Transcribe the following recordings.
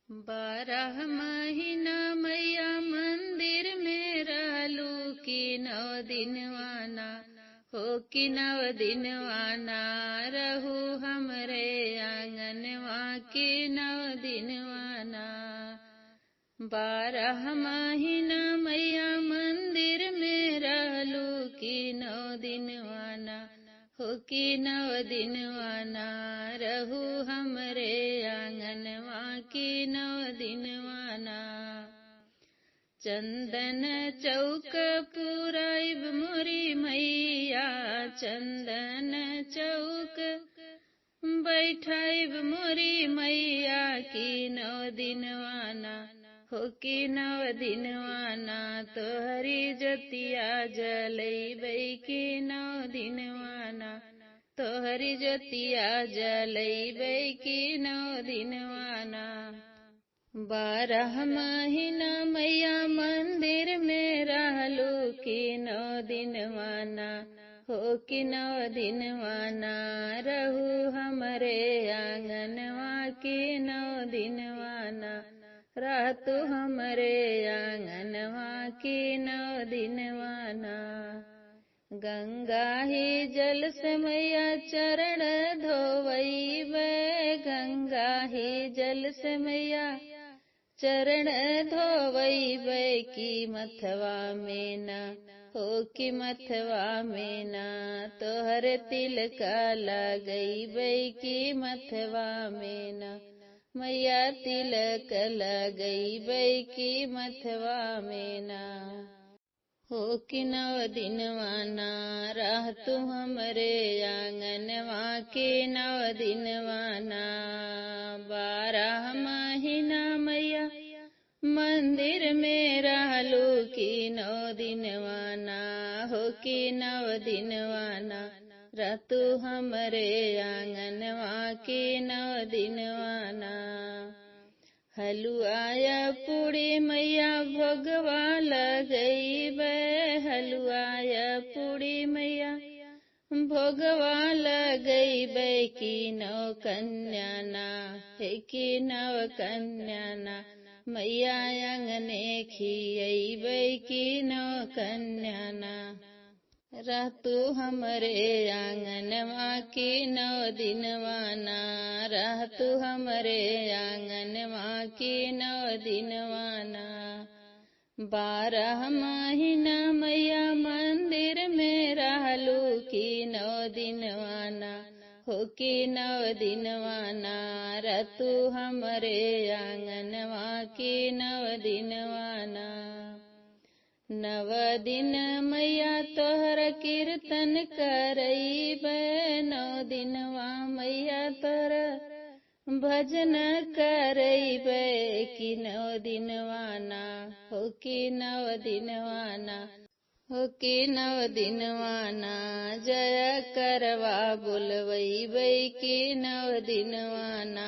12 महीना मैया मंदिर में रहलू की 9 दिनवाना हो कि 9 दिनवाना रहू हमरे आंगनवा की 9 दिनवाना। 12 महीना मैया मंदिर में रहलू की 9 दिनवाना हो कि 9 दिनवाना रहू हमरे आंगनवा की 9 दिनवाना। चंदन चौक पुराइब मोरी मैया चंदन चौक बैठाइब मोरी मैया की 9 दिनवाना हो कि 9 दिनवाना तोहरी ज्योतिया जलैबै की 9 दिनवाना तोहरी ज्योतिया जलैबै की 9 दिनवाना। 12 महीना मैया मंदिर में रहलू की 9 दिनवाना हो कि 9 दिनवाना रहू हमरे आंगनवा की 9 दिनवाना रह तू हमरे आंगनवा की 9 दिनवाना। गंगा ही जल से मैया चरण धोवैबे गंगा ही जल से मैया चरण धोवैबे की मथवा में ना हो कि मथवा में ना तोहर तिलक लगैबै की मथवा में ना मैया तिलक लगैबै की मथवा में ना हो कि 9 दिनवाना रह तू हमरे आंगनवा की 9 दिनवाना। 12 महीना मैया मंदिर में रहलू की 9 दिनवाना हो कि 9 दिनवाना रह तू हमरे आंगनवा की 9 दिनवाना। हलुआया पूड़ी मैया भोगवा लगैबै हलुआया पूड़ी मैया भोगवा लगैबै की 9 कन्याना हे की 9 कन्याना मैया अंगने खियैबै की 9 कन्याना रह तू हमरे आंगनवा की 9 दिनवाना रह तू हमरे आंगनवा की 9 दिनवाना। 12 महीना मैया मंदिर में रहलू की 9 दिनवाना हो कि 9 दिनवाना रह तू हमरे आंगनवा की 9 दिनवाना। 9 दिन मैया तोहर कीर्तन करैबै 9 दिनवा मैया तोहर भजन करैबै की 9 दिनवाना हो कि 9 दिनवाना हो कि 9 दिनवाना जय करवा बुलवैबै की 9 दिनवाना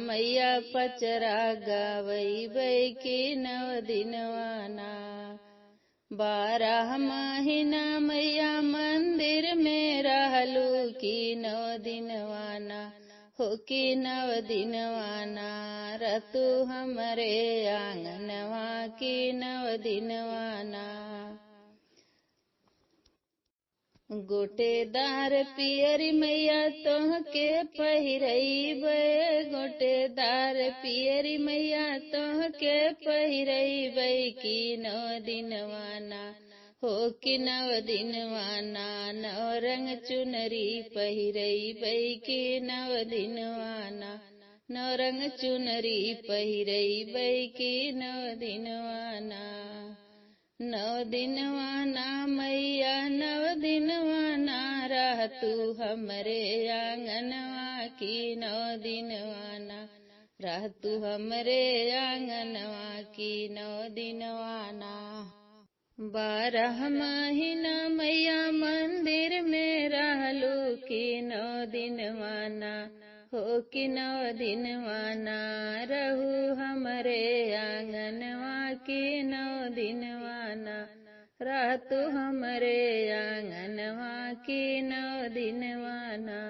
मैया पचरा गावैबै की 9 दिनवाना। 12 महीना मैया मंदिर में रहलू की 9 दिनवाना हो कि 9 दिनवाना रह तू हमरे आंगनवा की 9 दिनवाना। गोटेदार पियरी मैया तोहके पहिरैबै गोटेदार पियरी मैया तोहके पहिरैबै की 9 दिनवाना हो कि 9 दिनवाना 9 रंग चुनरी पहिरैबै की 9 दिनवाना 9 रंग चुनरी पहिरैबै की 9 दिनवाना। 9 दिनवाना मैया 9 दिनवाना रह तू हमरे आंगनवा की 9 दिनवाना रह तू हमरे आंगनवा की 9 दिनवाना। 12 महीना मैया मंदिर में रहलू की 9 दिनवाना हो कि 9 दिनवाना रहू हमरे आंगनवा की 9 दिनवाना रह तू हमरे आंगनवा की 9 दिनवाना।